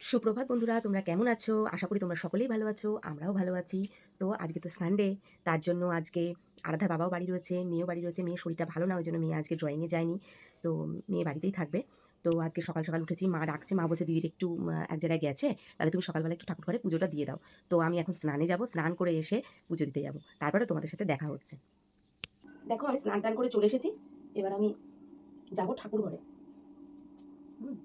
সুপ্রভাত বন্ধুরা, তোমরা কেমন আছো? আশা করি তোমরা সকলেই ভালো আছো। আমরাও ভালো আছি। তো আজকে তো সানডে, তার জন্য আজকে আরাধ্যার বাবাও বাড়ি রয়েছে, মেয়েও বাড়ি রয়েছে। মেয়ের শরীরটা ভালো না, ওইজন্য মেয়ে আজকে ড্রয়িংয়ে যায়নি। তো মেয়ে বাড়িতেই থাকবে। তো আজকে সকাল, সকাল উঠেছি। মা ডাকছে, মা বলছে, "দিদির একটু এক জায়গায় গেছে, তাহলে তুমি সকালবেলা একটু ঠাকুরঘরে পুজোটা দিয়ে দাও।" তো আমি এখন স্নানে যাবো, স্নান করে এসে পুজো দিতে যাবো। তারপরে তোমাদের সাথে দেখা হচ্ছে। দেখো আমি স্নান-টান করে চলে এসেছি। এবার আমি যাবো ঠাকুরঘরে। হুম।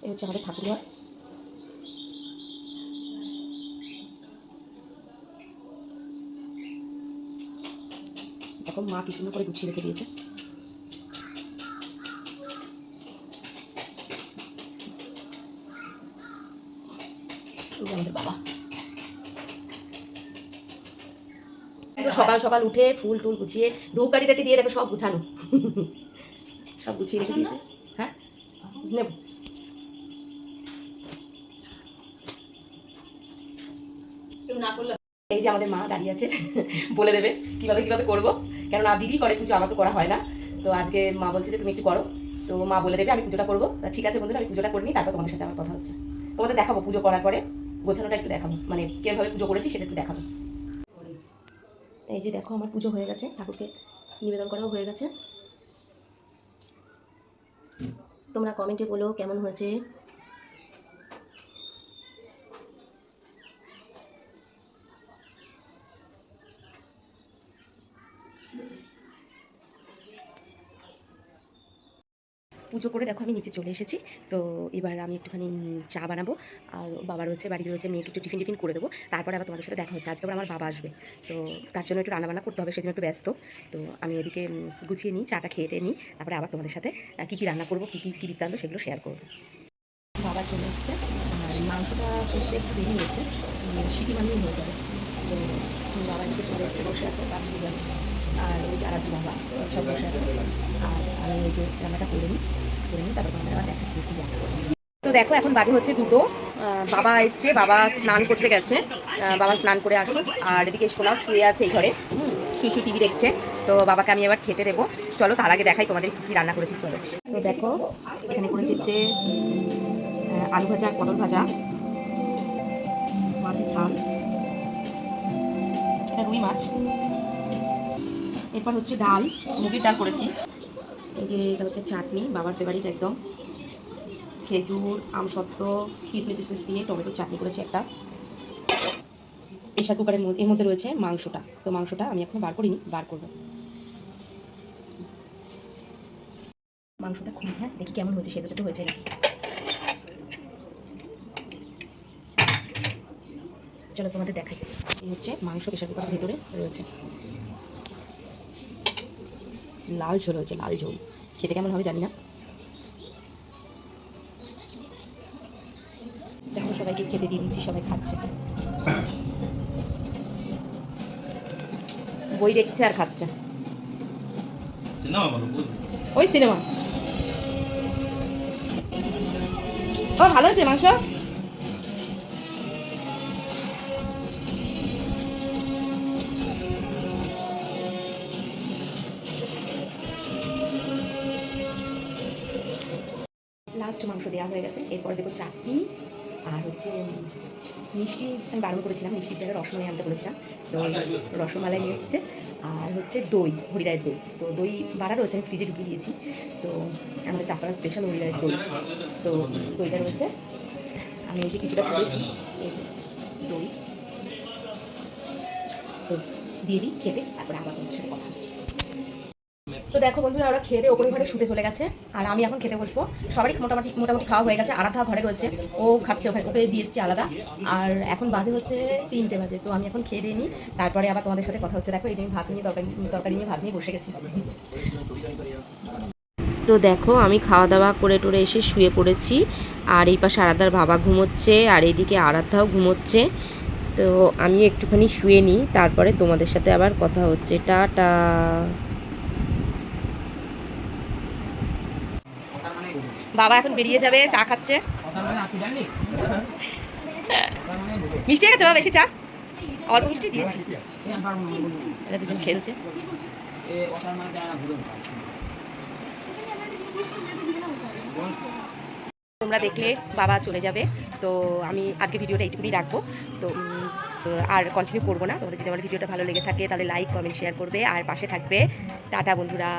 এই হচ্ছে আমাদের ঠাকুরঘর। দেখো মা কি সুন্দর করে গুছিয়ে রেখে দিয়েছে। এই যে আমাদের বাবা। সকাল সকাল উঠে ফুল টুল গুছিয়ে ধূপকাঠি টাটি দিয়ে দেখো সব গুছানো। সব গুছিয়ে রেখে দিয়েছে। হ্যাঁ, নেব। এই যে আমাদের মা দাঁড়িয়ে আছে, বলে দেবে কিভাবে কিভাবে করবো। কেননা দিদি করে পুজো, আমার তো করা হয় না। তো আজকে মা বলছে যে তুমি একটু করো। তো মা বলে দেবে, আমি পুজোটা করবো। তা ঠিক আছে বন্ধুরা, আমি পুজোটা করে নিই, তারপর তোমাদের সাথে আমার কথা হচ্ছে। তোমাদের দেখাবো পুজো করার পরে গোছানোটা একটু দেখাবো, মানে কিভাবে পুজো করেছি সেটা একটু দেখাবো। এই যে দেখো আমার পুজো হয়ে গেছে, ঠাকুরকে নিবেদন করাও হয়ে গেছে। তোমরা কমেন্টে বলো কেমন হয়েছে। পুজো করে দেখো আমি নিচে চলে এসেছি। তো এবার আমি একটুখানি চা বানাবো, আর বাবা রয়েছে, বাড়িতে রয়েছে, মেয়েকে একটু টিফিন টিফিন করে দেবো। তারপরে আবার তোমাদের সাথে দেখা হচ্ছে। আজকে আবার আমার বাবা আসবে, তো তার জন্য একটু রান্নাবান্না করতে হবে, সেজন্য একটু ব্যস্ত। তো আমি এদিকে গুছিয়ে নিই, চাটা খেয়ে নিই, তারপরে আবার তোমাদের সাথে কী কী রান্না করবো, কী বৃত্তান্ত সেগুলো শেয়ার করবো। বাবার চলে এসছে, আর মাংসটা করতে একটু দেরি হয়েছে, সিটি মানেই হয়ে যাবে। তো বাবা এদিকে চলে এসছে, বসে আছে, তার দিয়ে যাবে। আর ওই আরাধ্য বাবা সব বসে আছে। আর আমি এই যে রান্নাটা করে নিই, তারপর তোমাদের আবার দেখাচ্ছি কী রান্না করবো। তো দেখো এখন বাজে হচ্ছে 2টো। বাবা এসছে, বাবা স্নান করতে গেছে। বাবা স্নান করে আসুন। আর এদিকে সোনাও শুয়ে আছে এই ঘরে, শুয়ে শুয়ে টিভি দেখছে। তো বাবাকে আমি এবার খেতে দেবো। চলো তার আগে দেখাই তোমাদের কী কী রান্না করেছি। চলো, তো দেখো এখানে করেছি হচ্ছে আলু ভাজা আর পটল ভাজা, মাছের ঝাল, এটা রুই মাছ। এরপর হচ্ছে ডাল, মুগের ডাল করেছি। এই যে এটা হচ্ছে চাটনি, বাবার ফেভারিট একদম, খেজুর, আমসত্ত্ব, কিশমিশ টিশমিশ দিয়ে টমেটোর চাটনি করেছি একটা। প্রেশার কুকারের মধ্যে এর মধ্যে রয়েছে মাংসটা। তো মাংসটা আমি এখনো বার করিনি, বার করবো। মাংসটা খুব, হ্যাঁ দেখি কেমন হয়েছে, সেদ্ধ তো হয়েছে নাকি। চলো তোমাদের দেখাই। এই হচ্ছে মাংস প্রেশার কুকারের ভেতরে রয়েছে, লাল ঝোল হয়েছে, লাল ঝোল। খেতে কেমন হবে জানি না। দেখো সবাইকে খেতে দিয়ে দিচ্ছি, সবাই খাচ্ছে, বই দেখছে আর খাচ্ছে। ওই সিনেমা। ও ভালো হয়েছে মাংস। লাস্ট মাংস দেওয়া হয়ে গেছে। এরপর দেখো চাটনি, আর হচ্ছে মিষ্টি আমি বারণ করেছিলাম, মিষ্টির জায়গায় রসমালাই আনতে বলেছিলাম। তো রসমালাই নিয়ে এসছে। আর হচ্ছে দই, হরিরায়ের দই। তো দই বাড়া রয়েছে, আমি ফ্রিজে ঢুকিয়ে দিয়েছি। তো আমাদের চাপাড়া স্পেশাল হরিরায়ের দই। তো দইটা রয়েছে, আমি এই যে কিছুটা তুলেছি, এই যে দই। তো দিয়ে দিই খেতে, তারপরে আবার তোমার সাথে কথা হচ্ছে। তো দেখো বন্ধুরা, ওরা খেয়ে দিয়ে ওপরে ঘরে শুতে চলে গেছে, আর আমি এখন খেতে বসবো। সবারই মোটামুটি মোটামুটি খাওয়া হয়ে গেছে। আরাধা ঘরে রয়েছে, ও খাচ্ছে, ওখানে ওকে দিয়ে এসেছি আলাদা। আর এখন বাজে হচ্ছে 3টে বাজে, তো আমি এখন খেয়ে দিয়ে নিই, তারপরে আবার তোমাদের সাথে কথা হচ্ছে। দেখো এই যে আমি ভাত নিয়ে তরকারি নিয়ে ভাত নিয়ে বসে গেছি। তো দেখো আমি খাওয়া দাওয়া করে টোরে এসে শুয়ে পড়েছি, আর এই পাশে আরাধ্যার বাবা ঘুমোচ্ছে, আর এইদিকে আরাধ্যাও ঘুমোচ্ছে। তো আমি একটুখানি শুয়ে নিই, তারপরে তোমাদের সাথে আবার কথা হচ্ছে। টাটা। বাবা এখন বেরিয়ে যাবে, চা খাচ্ছে। মিষ্টি হয়ে গেছে বাবা, বেশি চা? অল্প মিষ্টি দিয়েছি। এরা দুজন খেলছে। তোমরা দেখলে বাবা চলে যাবে, তো আমি আজকে ভিডিওটা এইটুকুনি রাখবো। তো তো আর কন্টিনিউ করবো না। তোমাদের যদি আমার ভিডিওটা ভালো লেগে থাকে তাহলে লাইক কমেন্ট শেয়ার করবে আর পাশে থাকবে। টাটা বন্ধুরা।